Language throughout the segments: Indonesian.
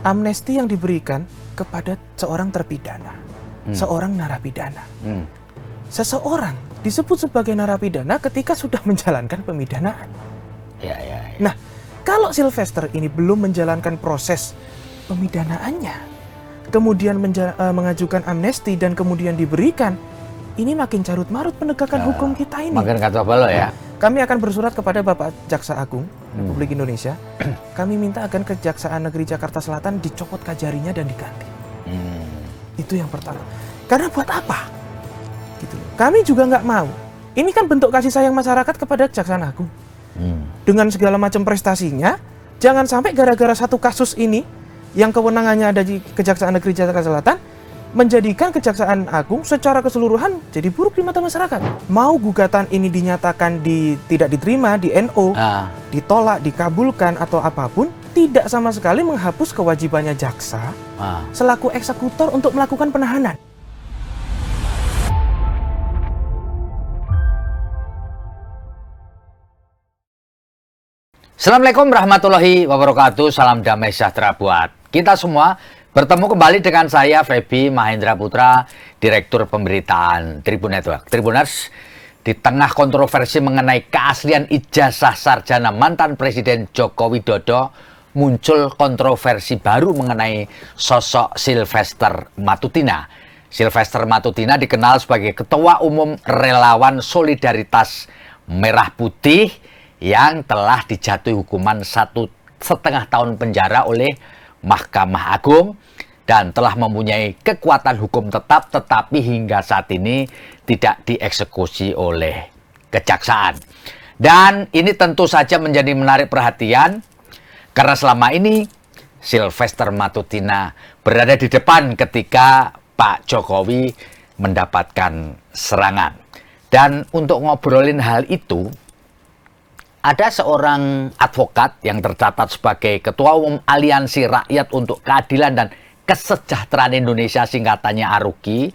amnesti yang diberikan kepada seorang terpidana, seorang narapidana. Seseorang disebut sebagai narapidana ketika sudah menjalankan pemidanaan. Nah, kalau Sylvester ini belum menjalankan proses pemidanaannya, kemudian mengajukan amnesti dan kemudian diberikan, ini makin carut marut penegakan hukum kita ini. Makin kacau balau ya. Kami akan bersurat kepada Bapak Jaksa Agung Republik Indonesia. Kami minta agar Kejaksaan Negeri Jakarta Selatan dicopot kajarinya dan diganti. Itu yang pertama. Karena buat apa? Gitu. Kami juga nggak mau. Ini kan bentuk kasih sayang masyarakat kepada Kejaksaan Agung. Dengan segala macam prestasinya, jangan sampai gara-gara satu kasus ini yang kewenangannya ada di Kejaksaan Negeri Jakarta Selatan menjadikan Kejaksaan Agung secara keseluruhan jadi buruk di mata masyarakat. Mau gugatan ini dinyatakan tidak diterima di NO, ditolak, dikabulkan atau apapun, tidak sama sekali menghapus kewajibannya jaksa selaku eksekutor untuk melakukan penahanan. Assalamualaikum warahmatullahi wabarakatuh. Salam damai sejahtera buat kita semua. Bertemu kembali dengan saya, Feby Mahendra Putra, Direktur Pemberitaan Tribun Network. Tribuners, di tengah kontroversi mengenai keaslian ijazah sarjana mantan Presiden Joko Widodo, muncul kontroversi baru mengenai sosok Sylvester Matutina. Sylvester Matutina dikenal sebagai Ketua Umum Relawan Solidaritas Merah Putih yang telah dijatuhi hukuman 1,5 tahun penjara oleh Mahkamah Agung dan telah mempunyai kekuatan hukum tetap, tetapi hingga saat ini tidak dieksekusi oleh kejaksaan. Dan ini tentu saja menjadi menarik perhatian karena selama ini Sylvester Matutina berada di depan ketika Pak Jokowi mendapatkan serangan. Dan untuk ngobrolin hal itu, ada seorang advokat yang tercatat sebagai Ketua Umum Aliansi Rakyat untuk Keadilan dan Kesejahteraan Indonesia, singkatannya ARUKI,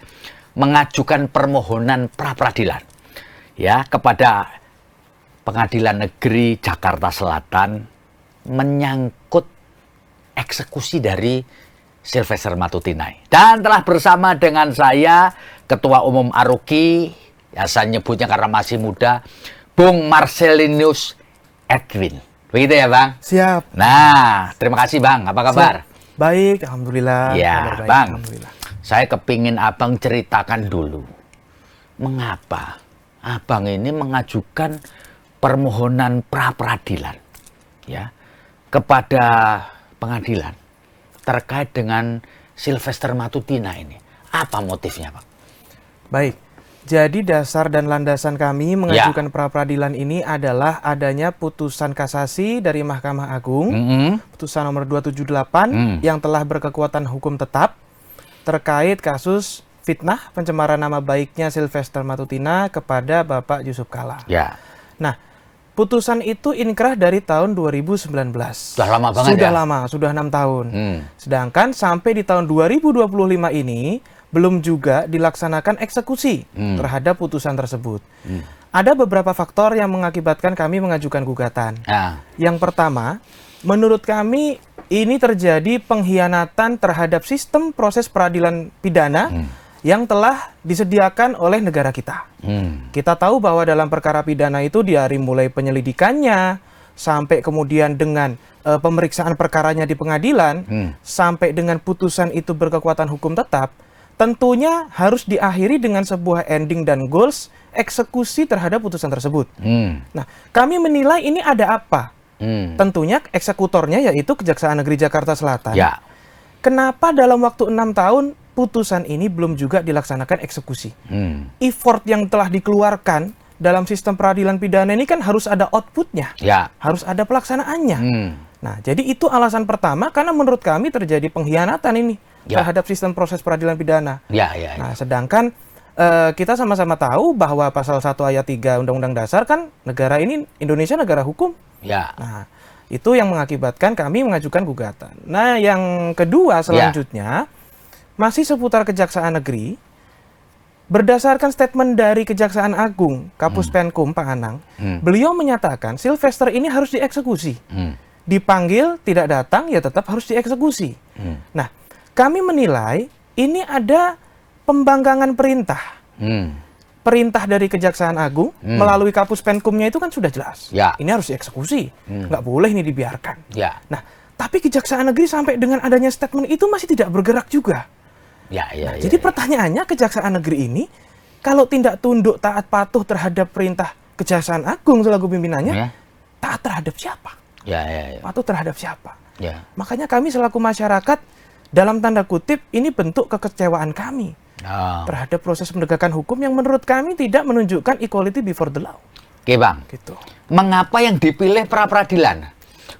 mengajukan permohonan pra-peradilan kepada Pengadilan Negeri Jakarta Selatan menyangkut eksekusi dari Sylvester Matutina. Dan telah bersama dengan saya Ketua Umum ARUKI, saya nyebutnya karena masih muda, Bung Marcelinus Edwin. Begitu ya, Bang? Siap. Nah, terima kasih, Bang. Apa kabar? Siap. Baik, Alhamdulillah. Ya, baik, Bang. Alhamdulillah. Saya kepingin Abang ceritakan dulu. Mengapa Abang ini mengajukan permohonan pra-peradilan kepada pengadilan terkait dengan Sylvester Matutina ini. Apa motifnya, Bang? Baik. Jadi dasar dan landasan kami mengajukan pra-peradilan ini adalah adanya putusan kasasi dari Mahkamah Agung, putusan nomor 278 yang telah berkekuatan hukum tetap terkait kasus fitnah pencemaran nama baiknya Sylvester Matutina kepada Bapak Yusuf Kalla. Nah, putusan itu inkrah dari tahun 2019. Sudah lama banget. Sudah lama, sudah 6 tahun. Sedangkan sampai di tahun 2025 ini belum juga dilaksanakan eksekusi terhadap putusan tersebut. Ada beberapa faktor yang mengakibatkan kami mengajukan gugatan. Yang pertama, menurut kami ini terjadi pengkhianatan terhadap sistem proses peradilan pidana yang telah disediakan oleh negara kita. Kita tahu bahwa dalam perkara pidana itu dari mulai penyelidikannya, sampai kemudian dengan pemeriksaan perkaranya di pengadilan, sampai dengan putusan itu berkekuatan hukum tetap, tentunya harus diakhiri dengan sebuah ending dan goals eksekusi terhadap putusan tersebut. Nah, kami menilai ini ada apa? Tentunya eksekutornya yaitu Kejaksaan Negeri Jakarta Selatan. Kenapa dalam waktu 6 tahun putusan ini belum juga dilaksanakan eksekusi? Effort yang telah dikeluarkan dalam sistem peradilan pidana ini kan harus ada outputnya, harus ada pelaksanaannya. Nah, jadi itu alasan pertama karena menurut kami terjadi pengkhianatan ini terhadap sistem proses peradilan pidana. Nah, sedangkan kita sama-sama tahu bahwa pasal 1 ayat 3 Undang-Undang Dasar kan negara ini, Indonesia negara hukum. Nah, itu yang mengakibatkan kami mengajukan gugatan. Nah, yang kedua selanjutnya masih seputar Kejaksaan Negeri. Berdasarkan statement dari Kejaksaan Agung, Kapus Penkum Pak Anang, beliau menyatakan Sylvester ini harus dieksekusi. dipanggil tidak datang ya tetap harus dieksekusi. Nah, kami menilai ini ada pembangkangan perintah. Perintah dari Kejaksaan Agung melalui Kapus Penkumnya itu kan sudah jelas. Ya. Ini harus dieksekusi. Nggak boleh ini dibiarkan. Ya. Nah, tapi Kejaksaan Negeri sampai dengan adanya statement itu masih tidak bergerak juga. Jadi pertanyaannya, Kejaksaan Negeri ini kalau tidak tunduk taat patuh terhadap perintah Kejaksaan Agung selaku pimpinannya, taat terhadap siapa? Patuh terhadap siapa? Makanya kami selaku masyarakat dalam tanda kutip ini bentuk kekecewaan kami terhadap proses penegakan hukum yang menurut kami tidak menunjukkan equality before the law. Oke Bang, Gitu. mengapa yang dipilih pra-peradilan?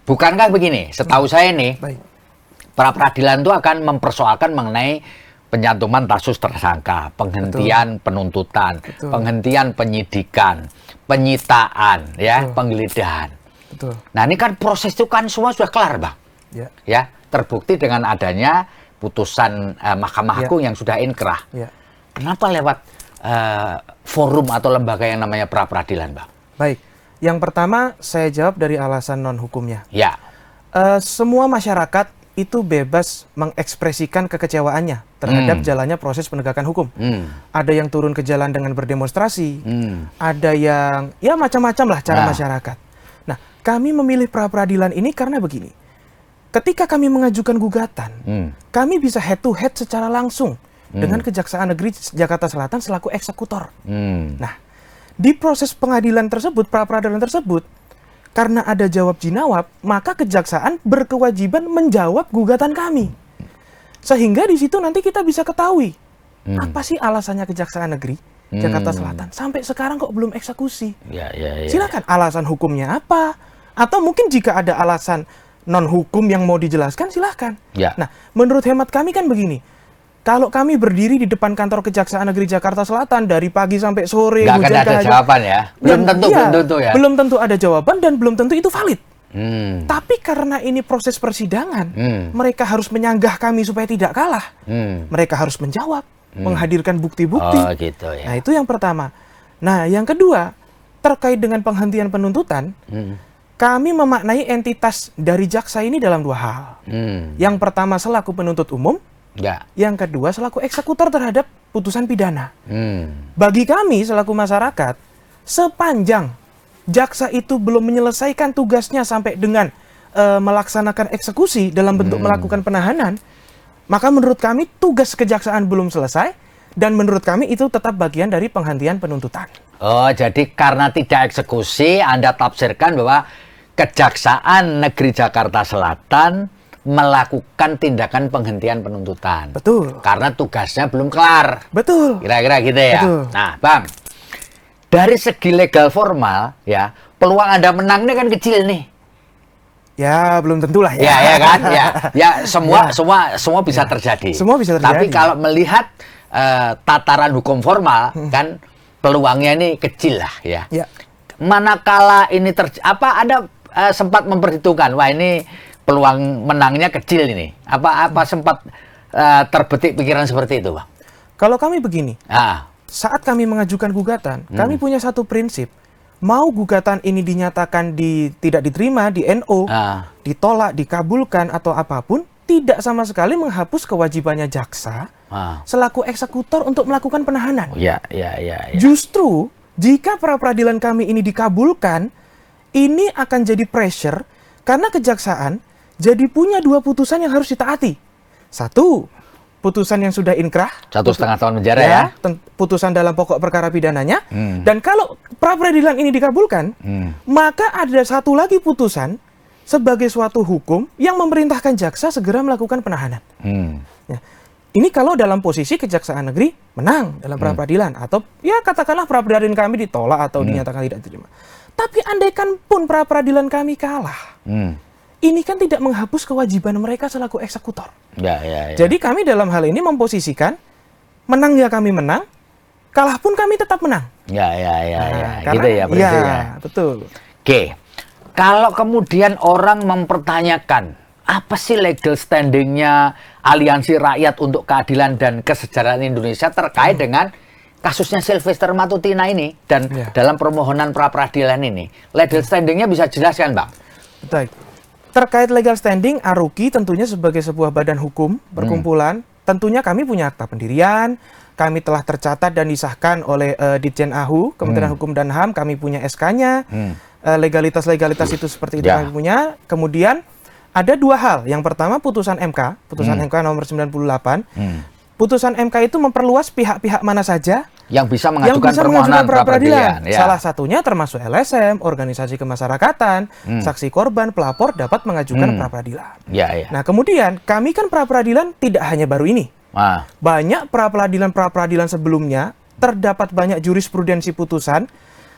Bukankah begini, setahu saya nih, Baik. pra-peradilan itu akan mempersoalkan mengenai penyantuman kasus tersangka, penghentian penuntutan, Betul. penghentian penyidikan, penyitaan, ya, penggeledahan. Betul. Nah ini kan proses itu kan semua sudah kelar Bang, Ya. ya, terbukti dengan adanya putusan Mahkamah Agung yang sudah inkrah. Ya. Kenapa lewat forum atau lembaga yang namanya pra-peradilan Bang? Baik. Yang pertama saya jawab dari alasan non hukumnya. Ya. Semua masyarakat itu bebas mengekspresikan kekecewaannya terhadap jalannya proses penegakan hukum. Ada yang turun ke jalan dengan berdemonstrasi, ada yang ya macam-macam lah cara masyarakat. Nah, kami memilih pra-peradilan ini karena begini. Ketika kami mengajukan gugatan, kami bisa head to head secara langsung dengan Kejaksaan Negeri Jakarta Selatan selaku eksekutor. Nah, di proses pengadilan tersebut, pra-peradilan tersebut, karena ada jawab jinawab, maka kejaksaan berkewajiban menjawab gugatan kami. Sehingga di situ nanti kita bisa ketahui apa sih alasannya Kejaksaan Negeri Jakarta Selatan sampai sekarang kok belum eksekusi. Silakan alasan hukumnya apa, atau mungkin jika ada alasan non hukum yang mau dijelaskan silahkan. Nah, menurut hemat kami kan begini. Kalau kami berdiri di depan kantor Kejaksaan Negeri Jakarta Selatan dari pagi sampai sore, nggak akan ada jawaban ya? Belum tentu ya? Belum tentu ada jawaban dan belum tentu itu valid. Tapi karena ini proses persidangan, mereka harus menyanggah kami supaya tidak kalah. Mereka harus menjawab, menghadirkan bukti-bukti. Oh, gitu ya. Nah, itu yang pertama. Nah, yang kedua, terkait dengan penghentian penuntutan, kami memaknai entitas dari jaksa ini dalam dua hal. Yang pertama selaku penuntut umum, yang kedua selaku eksekutor terhadap putusan pidana. Bagi kami selaku masyarakat, sepanjang jaksa itu belum menyelesaikan tugasnya sampai dengan melaksanakan eksekusi dalam bentuk melakukan penahanan, maka menurut kami tugas kejaksaan belum selesai dan menurut kami itu tetap bagian dari penghentian penuntutan. Oh, jadi karena tidak eksekusi, Anda tafsirkan bahwa Kejaksaan Negeri Jakarta Selatan melakukan tindakan penghentian penuntutan. Betul. Karena tugasnya belum kelar. Betul. Kira-kira gitu ya. Betul. Nah, Bang, dari segi legal formal, ya, peluang Anda menang ini kan kecil nih. Ya, belum tentulah ya. Ya kan? Ya, semua bisa terjadi. Semua bisa terjadi. Tapi kalau melihat tataran hukum formal, kan peluangnya ini kecil lah ya. Manakala ini Anda sempat memperhitungkan, wah ini peluang menangnya kecil ini. Apa sempat terbetik pikiran seperti itu, Bang? Kalau kami begini, saat kami mengajukan gugatan, kami punya satu prinsip. Mau gugatan ini dinyatakan tidak diterima di NO, ditolak, dikabulkan, atau apapun, tidak sama sekali menghapus kewajibannya jaksa selaku eksekutor untuk melakukan penahanan. Justru, jika pra-peradilan kami ini dikabulkan, ini akan jadi pressure karena kejaksaan jadi punya dua putusan yang harus ditaati. Satu, putusan yang sudah inkrah. 1,5 tahun penjara ya. Putusan dalam pokok perkara pidananya. Dan kalau pra-peradilan ini dikabulkan, maka ada satu lagi putusan sebagai suatu hukum yang memerintahkan jaksa segera melakukan penahanan. Ya. Ini kalau dalam posisi Kejaksaan Negeri menang dalam pra-peradilan. Atau ya katakanlah pra-peradilan kami ditolak atau dinyatakan tidak diterima. Tapi andaikan pun pra-peradilan kami kalah, ini kan tidak menghapus kewajiban mereka selaku eksekutor. Jadi kami dalam hal ini memposisikan, menang ya kami menang, kalah pun kami tetap menang. Karena, gitu ya prinsipnya. Betul. Oke, kalau kemudian orang mempertanyakan, apa sih legal standingnya Aliansi Rakyat untuk Keadilan dan Kesejahteraan Indonesia terkait dengan kasusnya Sylvester Matutina ini dan dalam permohonan pra-peradilan ini, legal standingnya bisa jelaskan, Bang? Baik. Terkait legal standing, ARUKI tentunya sebagai sebuah badan hukum perkumpulan, tentunya kami punya akta pendirian, kami telah tercatat dan disahkan oleh Ditjen AHU, Kementerian Hukum dan HAM, kami punya SK-nya, legalitas-legalitas itu seperti itu kami punya. Kemudian ada dua hal, yang pertama putusan MK nomor 98, putusan MK itu memperluas pihak-pihak mana saja yang bisa mengajukan permohonan pra-peradilan. Ya. Salah satunya termasuk LSM, organisasi kemasyarakatan, saksi korban, pelapor dapat mengajukan pra-peradilan. Ya, ya. Nah, kemudian kami kan pra-peradilan tidak hanya baru ini. Banyak pra-peradilan sebelumnya, terdapat banyak jurisprudensi putusan.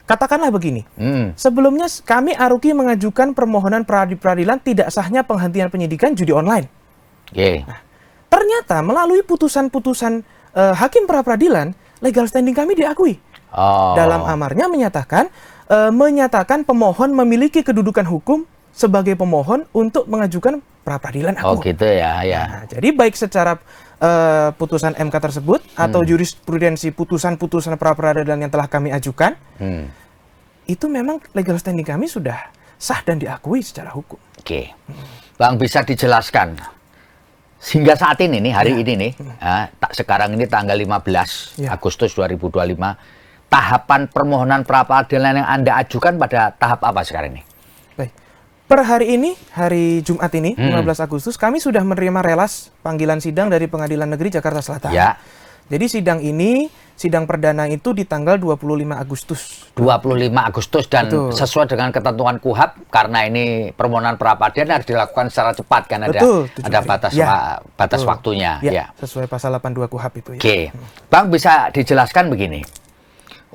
Katakanlah begini, sebelumnya kami ARUKI mengajukan permohonan pra-peradilan tidak sahnya penghentian penyidikan judi online. Nah, ternyata melalui putusan-putusan hakim pra-peradilan, legal standing kami diakui. Dalam amarnya menyatakan pemohon memiliki kedudukan hukum sebagai pemohon untuk mengajukan pra-peradilan aku. Oh gitu ya, ya. Nah, jadi baik secara putusan MK tersebut atau jurisprudensi putusan-putusan pra-peradilan yang telah kami ajukan, itu memang legal standing kami sudah sah dan diakui secara hukum. Oke, Bang bisa dijelaskan hingga saat ini nih, hari ini nih, sekarang ini tanggal 15 Agustus 2025, tahapan permohonan pra-peradilan yang Anda ajukan pada tahap apa sekarang ini? Baik. Per hari ini, hari Jumat ini, 15 Agustus, kami sudah menerima relas panggilan sidang dari Pengadilan Negeri Jakarta Selatan. Ya. Jadi sidang perdana itu di tanggal 25 Agustus. 25 Agustus dan sesuai dengan ketentuan KUHAP, karena ini permohonan pra-peradilan harus dilakukan secara cepat kan, ada batas waktunya. Ya, sesuai pasal 82 KUHAP itu. Ya. Oke, Bang bisa dijelaskan begini.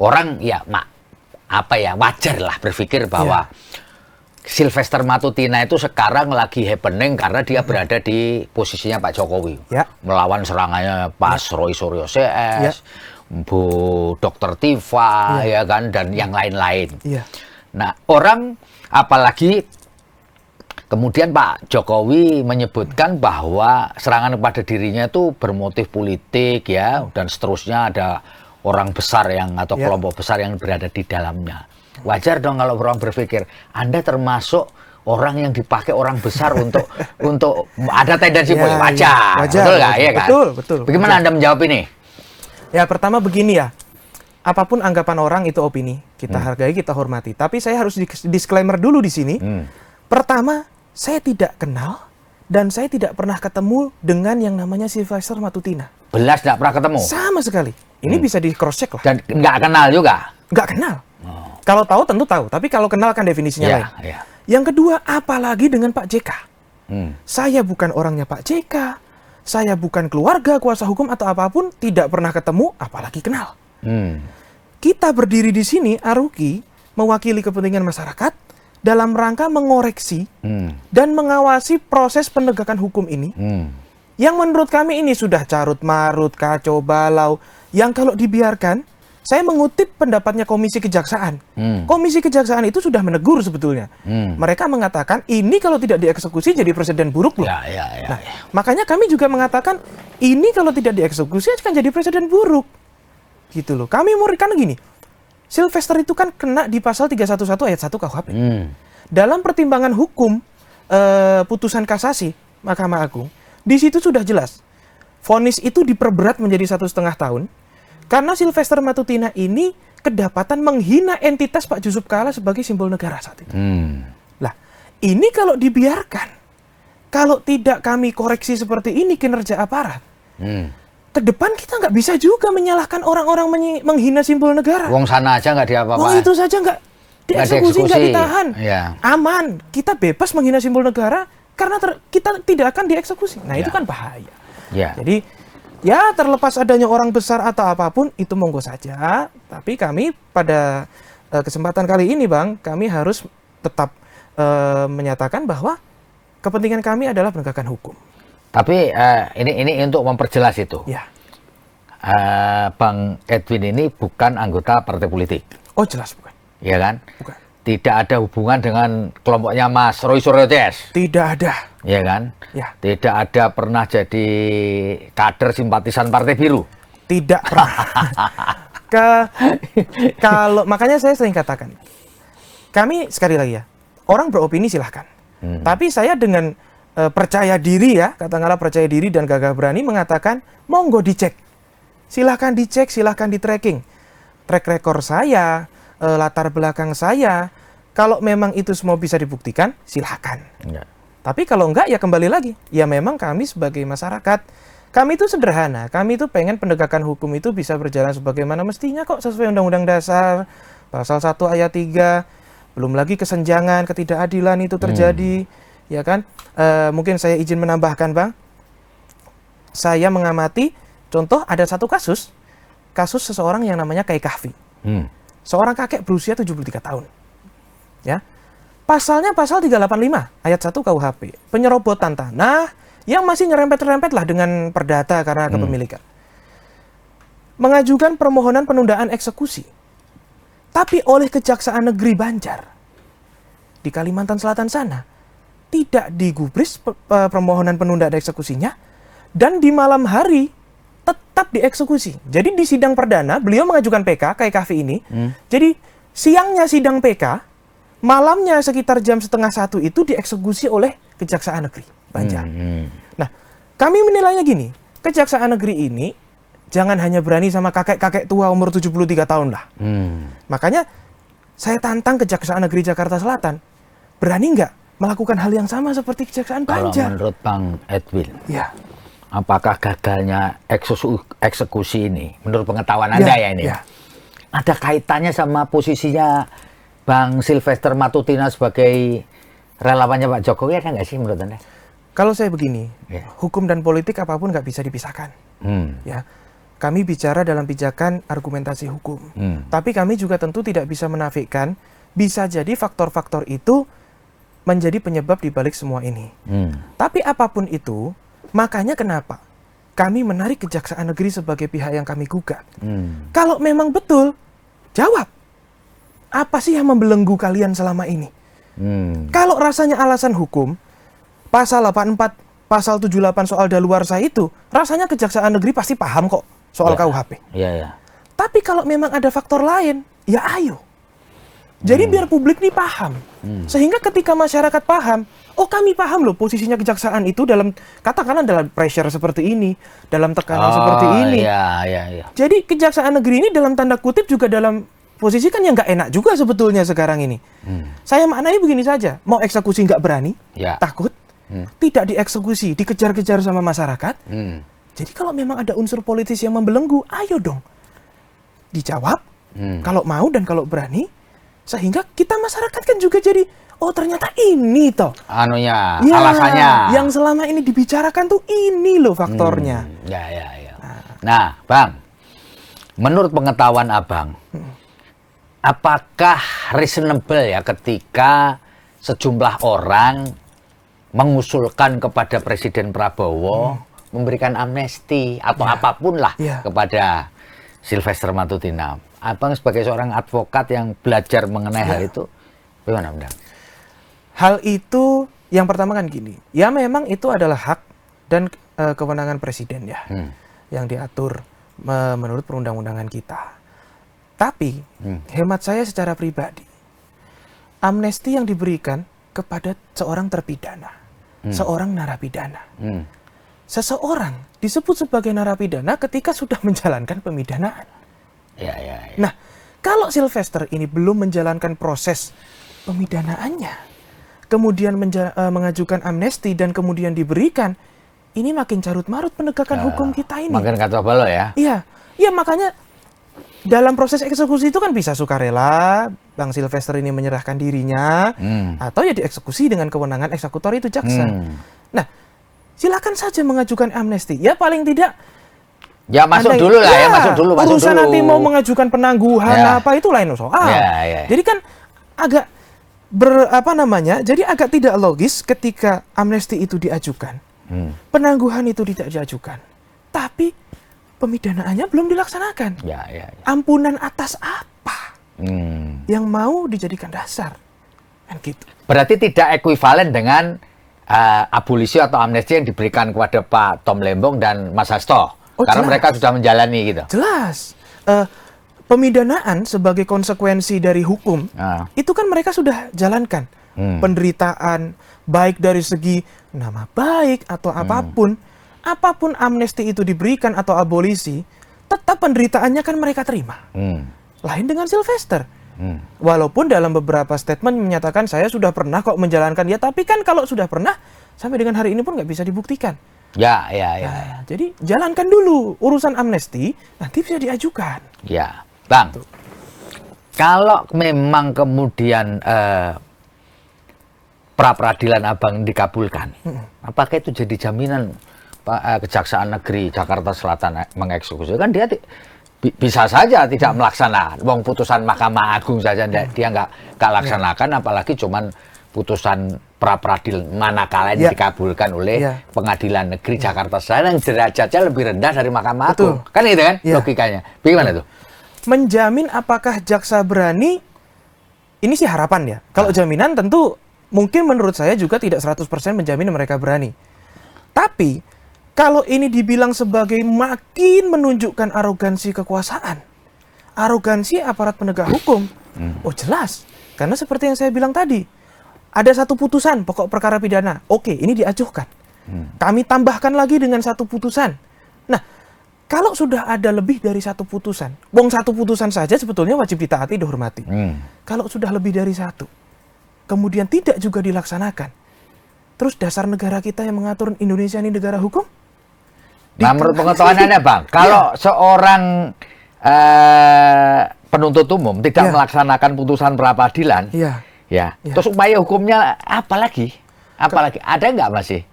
Orang wajar lah berpikir bahwa Sylvester Matutina itu sekarang lagi happening karena dia berada di posisinya Pak Jokowi. Melawan serangannya Pak Roy Suryo CS, Bu Dr. Tifa, ya kan, dan yang lain-lain. Nah, orang apalagi kemudian Pak Jokowi menyebutkan bahwa serangan kepada dirinya itu bermotif politik ya, dan seterusnya ada orang besar atau kelompok besar yang berada di dalamnya. Wajar dong kalau orang berpikir Anda termasuk orang yang dipakai orang besar untuk ada tendensi politik. Wajar, betul nggak? Ya kan? Betul. Bagaimana Anda menjawab ini? Ya, pertama begini ya. Apapun anggapan orang itu opini, kita hargai, kita hormati. Tapi saya harus disclaimer dulu di sini. Pertama, saya tidak kenal dan saya tidak pernah ketemu dengan yang namanya Sylvester Matutina. Belas tidak pernah ketemu? Sama sekali. Ini bisa di cross check lah. Dan nggak kenal juga? Nggak kenal. Kalau tahu tentu tahu, tapi kalau kenal kan definisinya lain. Yang kedua, apalagi dengan Pak JK. Saya bukan orangnya Pak JK, saya bukan keluarga, kuasa hukum atau apapun, tidak pernah ketemu, apalagi kenal. Kita berdiri di sini, ARUKI, mewakili kepentingan masyarakat, dalam rangka mengoreksi dan mengawasi proses penegakan hukum ini, yang menurut kami ini sudah carut-marut, kacau balau, yang kalau dibiarkan, saya mengutip pendapatnya Komisi Kejaksaan. Komisi Kejaksaan itu sudah menegur sebetulnya. Mereka mengatakan ini kalau tidak dieksekusi jadi presiden buruk loh. Nah, makanya kami juga mengatakan ini kalau tidak dieksekusi akan jadi presiden buruk. Gitu loh. Kami karena gini, Sylvester itu kan kena di pasal 311 ayat 1 KUHP. Dalam pertimbangan hukum putusan kasasi Mahkamah Agung, di situ sudah jelas. Vonis itu diperberat menjadi 1,5 tahun. Karena Sylvester Matutina ini kedapatan menghina entitas Pak Yusuf Kalla sebagai simbol negara saat itu. Lah, ini kalau dibiarkan, kalau tidak kami koreksi seperti ini kinerja aparat, ke depan kita nggak bisa juga menyalahkan orang-orang menghina simbol negara. Wong sana aja nggak diapa-apain. Wong itu saja nggak dieksekusi, nggak ditahan. Aman, kita bebas menghina simbol negara karena kita tidak akan dieksekusi. Nah, itu kan bahaya. Jadi, ya, terlepas adanya orang besar atau apapun, itu monggo saja. Tapi kami pada kesempatan kali ini, Bang, kami harus tetap menyatakan bahwa kepentingan kami adalah penegakan hukum. Tapi ini untuk memperjelas itu. Bang Edwin ini bukan anggota partai politik. Oh, jelas bukan. Iya kan? Bukan. Tidak ada hubungan dengan kelompoknya Mas Roy Suryo CS. Tidak ada. Iya kan? Tidak ada pernah jadi kader simpatisan Partai Biru. Tidak pernah. Kalau makanya saya sering katakan, kami sekali lagi ya, orang beropini silahkan. Tapi saya dengan percaya diri ya, katakanlah percaya diri dan gagah berani mengatakan, monggo dicek. Silahkan dicek, silahkan di-tracking. Track record saya, latar belakang saya, kalau memang itu semua bisa dibuktikan, silahkan. Ya. Tapi kalau enggak, ya kembali lagi. Ya memang kami sebagai masyarakat, kami itu sederhana. Kami itu pengen penegakan hukum itu bisa berjalan sebagaimana mestinya kok, sesuai Undang-Undang Dasar, Pasal 1 Ayat 3. Belum lagi kesenjangan, ketidakadilan itu terjadi. Ya kan? Mungkin saya izin menambahkan, Bang. Saya mengamati, contoh ada satu kasus seseorang yang namanya Kiai Kahfi. Seorang kakek berusia 73 tahun. Ya. Pasalnya pasal 385 ayat 1 KUHP, penyerobotan tanah yang masih nyerempet-rempet lah dengan perdata karena kepemilikan. Mengajukan permohonan penundaan eksekusi. Tapi oleh Kejaksaan Negeri Banjar di Kalimantan Selatan sana tidak digubris permohonan penundaan eksekusinya, dan di malam hari tetap dieksekusi. Jadi di sidang perdana beliau mengajukan PK Kiai Kahfi ini. Jadi siangnya sidang PK, malamnya sekitar jam 12:30 itu dieksekusi oleh Kejaksaan Negeri Banjar. Nah, kami menilainya gini, Kejaksaan Negeri ini jangan hanya berani sama kakek-kakek tua umur 73 tahun lah. Makanya saya tantang Kejaksaan Negeri Jakarta Selatan, berani nggak melakukan hal yang sama seperti Kejaksaan Banjar? Kalau menurut Bang Edwin, ya, apakah gagalnya eksekusi ini, menurut pengetahuan Anda ya ini, ada kaitannya sama posisinya Bang Sylvester Matutina sebagai relawannya Pak Jokowi, ada nggak sih menurut Anda? Kalau saya begini, hukum dan politik apapun nggak bisa dipisahkan. Ya, kami bicara dalam pijakan argumentasi hukum. Tapi kami juga tentu tidak bisa menafikan, bisa jadi faktor-faktor itu menjadi penyebab dibalik semua ini. Tapi apapun itu, makanya kenapa kami menarik Kejaksaan Negeri sebagai pihak yang kami gugat. Kalau memang betul, jawab. Apa sih yang membelenggu kalian selama ini? Kalau rasanya alasan hukum, pasal 84, pasal 78 soal daluarsa itu, rasanya Kejaksaan Negeri pasti paham kok soal KUHP. Tapi kalau memang ada faktor lain, ya ayo. Jadi biar publik nih paham. Sehingga ketika masyarakat paham, oh kami paham loh posisinya kejaksaan itu dalam, katakanlah dalam pressure seperti ini, dalam tekanan seperti ini. Jadi Kejaksaan Negeri ini dalam tanda kutip juga dalam posisi kan yang nggak enak juga sebetulnya sekarang ini. Saya maknanya begini saja, mau eksekusi nggak berani, takut, tidak dieksekusi, dikejar-kejar sama masyarakat. Jadi kalau memang ada unsur politis yang membelenggu, ayo dong dijawab, kalau mau dan kalau berani, sehingga kita masyarakat kan juga jadi, oh ternyata ini toh alasannya yang selama ini dibicarakan tuh ini loh faktornya. Nah Bang, menurut pengetahuan Abang, apakah reasonable ya ketika sejumlah orang mengusulkan kepada Presiden Prabowo memberikan amnesti atau apapun lah kepada Sylvester Matutina? Abang sebagai seorang advokat yang belajar mengenai hal itu, bagaimana Bang? Hal itu yang pertama kan gini, ya memang itu adalah hak dan kewenangan Presiden ya, yang diatur menurut perundang-undangan kita. Tapi hemat saya secara pribadi, amnesti yang diberikan kepada seorang terpidana, seorang narapidana. Seseorang disebut sebagai narapidana ketika sudah menjalankan pemidanaan. Nah, kalau Sylvester ini belum menjalankan proses pemidanaannya, kemudian mengajukan amnesti dan kemudian diberikan, ini makin carut-marut penegakan hukum kita ini. Makin kacau balau ya? Iya, makanya dalam proses eksekusi itu kan bisa sukarela Bang Sylvester ini menyerahkan dirinya, atau ya dieksekusi dengan kewenangan eksekutor itu jaksa. Nah, silakan saja mengajukan amnesti. Ya paling tidak ya masuk dulu lah, masuk dulu. Urusan nanti mau mengajukan penangguhan apa itu lain soal. Jadi kan agak jadi agak tidak logis ketika amnesti itu diajukan, penangguhan itu tidak diajukan, tapi pemidanaannya belum dilaksanakan. Ampunan atas apa yang mau dijadikan dasar? Kan gitu. Berarti tidak ekuivalen dengan abolisi atau amnesti yang diberikan kepada Pak Tom Lembong dan Mas Hasto. Karena mereka sudah menjalani gitu. Jelas. Pemidanaan sebagai konsekuensi dari hukum, itu kan mereka sudah jalankan. penderitaan, baik dari segi nama baik atau apapun amnesti itu diberikan atau abolisi, tetap penderitaannya kan mereka terima. Lain dengan Sylvester. Walaupun dalam beberapa statement menyatakan saya sudah pernah kok menjalankan, ya tapi kan kalau sudah pernah sampai dengan hari ini pun nggak bisa dibuktikan. Ya. Nah, jadi jalankan dulu urusan amnesti, nanti bisa diajukan. Ya, Bang. Tuh. Kalau memang kemudian pra-peradilan Abang dikabulkan, apakah itu jadi jaminan Kejaksaan Negeri Jakarta Selatan mengeksekusi? Kan dia bisa saja tidak melaksanakan. Wong putusan Mahkamah Agung saja dia nggak laksanakan, apalagi cuman putusan pra-peradilan manakala ini dikabulkan oleh Pengadilan Negeri Jakarta Selatan yang derajatnya lebih rendah dari Mahkamah Agung. Kan itu kan logikanya. Bagaimana tuh? Menjamin apakah jaksa berani, ini sih harapan ya. Kalau jaminan tentu mungkin menurut saya juga tidak 100% menjamin mereka berani. Tapi kalau ini dibilang sebagai makin menunjukkan arogansi kekuasaan, arogansi aparat penegak hukum, oh jelas. Karena seperti yang saya bilang tadi, ada satu putusan pokok perkara pidana, oke ini diajukan. Kami tambahkan lagi dengan satu putusan. Nah, kalau sudah ada lebih dari satu putusan, satu putusan saja sebetulnya wajib ditaati, dihormati. Kalau sudah lebih dari satu, kemudian tidak juga dilaksanakan, terus dasar negara kita yang mengatur Indonesia ini negara hukum? Nah, menurut pengetahuan Anda, Bang, kalau seorang penuntut umum tidak melaksanakan putusan pra-peradilan, terus upaya hukumnya apa lagi? Ada nggak masih?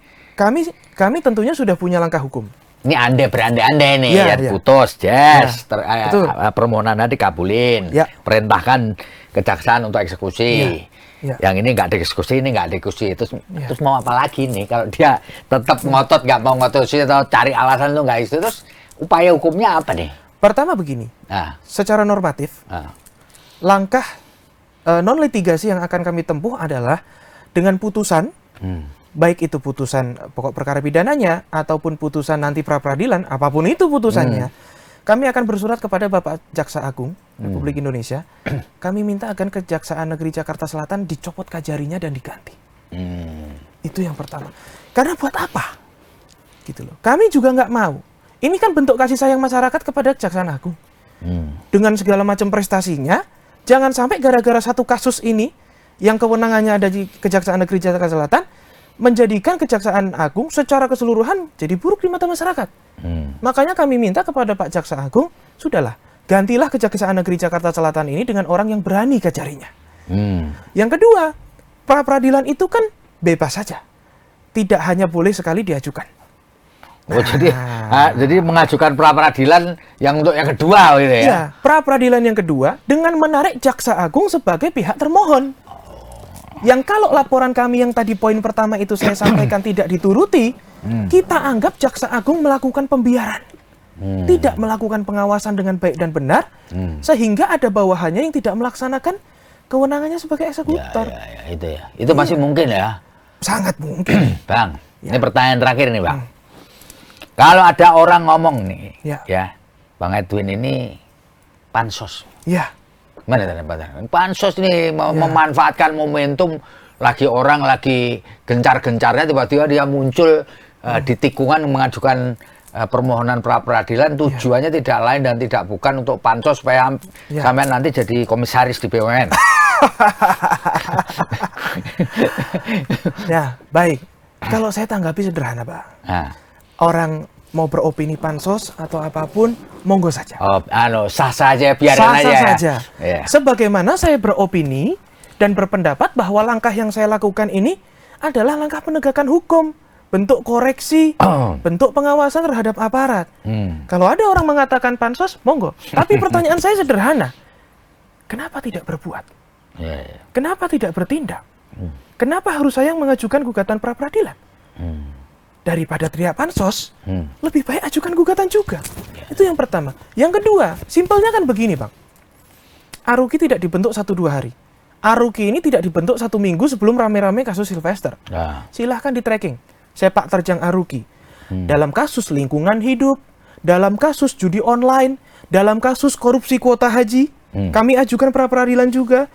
Kami tentunya sudah punya langkah hukum. Ini berandai-andai nih, putus, permohonan dikabulin, perintahkan kejaksaan untuk eksekusi. Yang ini nggak dieksekusi, ini nggak dieksekusi. Terus mau apa lagi nih? Kalau dia tetap ngotot, nggak mau ngotot atau cari alasan tuh nggak itu, terus upaya hukumnya apa nih? Pertama begini, secara normatif, langkah non-litigasi yang akan kami tempuh adalah dengan putusan, baik itu putusan pokok perkara pidananya ataupun putusan nanti pra-peradilan, apapun itu putusannya, kami akan bersurat kepada Bapak Jaksa Agung Republik Indonesia. Kami minta agar Kejaksaan Negeri Jakarta Selatan dicopot kajarinya dan diganti. Itu yang pertama. Karena buat apa? Gitu loh. Kami juga nggak mau. Ini kan bentuk kasih sayang masyarakat kepada Kejaksaan Agung. Dengan segala macam prestasinya, jangan sampai gara-gara satu kasus ini yang kewenangannya ada di Kejaksaan Negeri Jakarta Selatan, menjadikan Kejaksaan Agung secara keseluruhan jadi buruk di mata masyarakat. Makanya kami minta kepada Pak Jaksa Agung, sudahlah, gantilah Kejaksaan Negeri Jakarta Selatan ini dengan orang yang berani kajarinya. Yang kedua, pra-peradilan itu kan bebas saja. Tidak hanya boleh sekali diajukan. Jadi mengajukan pra-peradilan yang untuk yang kedua gitu ya? Iya, pra-peradilan yang kedua dengan menarik Jaksa Agung sebagai pihak termohon. Yang kalau laporan kami yang tadi poin pertama itu saya sampaikan tidak dituruti, kita anggap Jaksa Agung melakukan pembiaran. Tidak melakukan pengawasan dengan baik dan benar, sehingga ada bawahannya yang tidak melaksanakan kewenangannya sebagai eksekutor. Itu masih mungkin ya? Sangat mungkin. Bang, ini pertanyaan terakhir nih Bang. Kalau ada orang ngomong nih, Bang Edwin ini pansos. Mana pansos ini memanfaatkan momentum orang lagi gencar-gencarnya, tiba-tiba dia muncul di tikungan mengajukan permohonan pra-peradilan, tujuannya tidak lain dan tidak bukan untuk pansos supaya sampai nanti jadi komisaris di BUMN. Baik. Kalau saya tanggapi sederhana, Pak. Orang mau beropini pansos atau apapun, monggo saja. Sah saja, biarin aja. Sah saja. Sebagaimana saya beropini dan berpendapat bahwa langkah yang saya lakukan ini adalah langkah penegakan hukum, bentuk koreksi, bentuk pengawasan terhadap aparat. Kalau ada orang mengatakan pansos, monggo. Tapi pertanyaan saya sederhana. Kenapa tidak berbuat? Kenapa tidak bertindak? Kenapa harus saya yang mengajukan gugatan pra-peradilan? Daripada teriak pansos, lebih baik ajukan gugatan juga. Itu yang pertama. Yang kedua, simpelnya kan begini, Bang. Aruki tidak dibentuk 1-2 hari. Aruki ini tidak dibentuk 1 minggu sebelum rame-rame kasus Sylvester. Silahkan di tracking sepak terjang Aruki. Dalam kasus lingkungan hidup, dalam kasus judi online, dalam kasus korupsi kuota haji, kami ajukan pra-peradilan juga.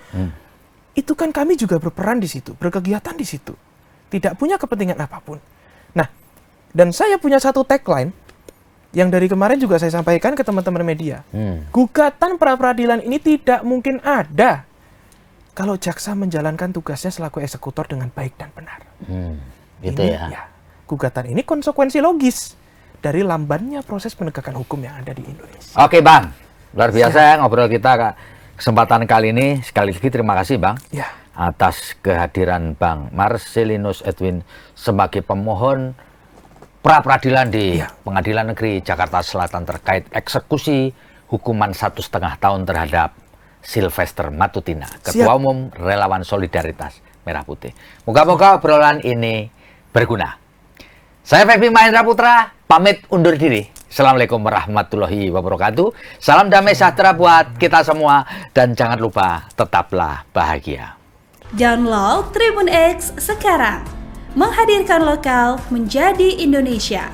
itu kan kami juga berperan di situ, berkegiatan di situ. Tidak punya kepentingan apapun. Nah, dan saya punya satu tagline yang dari kemarin juga saya sampaikan ke teman-teman media. Gugatan pra-peradilan ini tidak mungkin ada kalau jaksa menjalankan tugasnya selaku eksekutor dengan baik dan benar. Gitu Ini, ya. Gugatan ini konsekuensi logis dari lambannya proses penegakan hukum yang ada di Indonesia. Oke Bang, luar biasa ya ngobrol kita kesempatan kali ini. Sekali lagi terima kasih Bang Ya. atas kehadiran Bang Marcelinus Edwin sebagai pemohon pra-peradilan di Pengadilan Negeri Jakarta Selatan terkait eksekusi hukuman 1,5 tahun terhadap Sylvester Matutina, Ketua Umum Relawan Solidaritas Merah Putih. Moga-moga obrolan ini berguna. Saya Feby Mahendra Putra, pamit undur diri. Assalamualaikum warahmatullahi wabarakatuh. Salam damai sejahtera buat kita semua. Dan jangan lupa, tetaplah bahagia. Download Tribun X sekarang. Menghadirkan lokal menjadi Indonesia.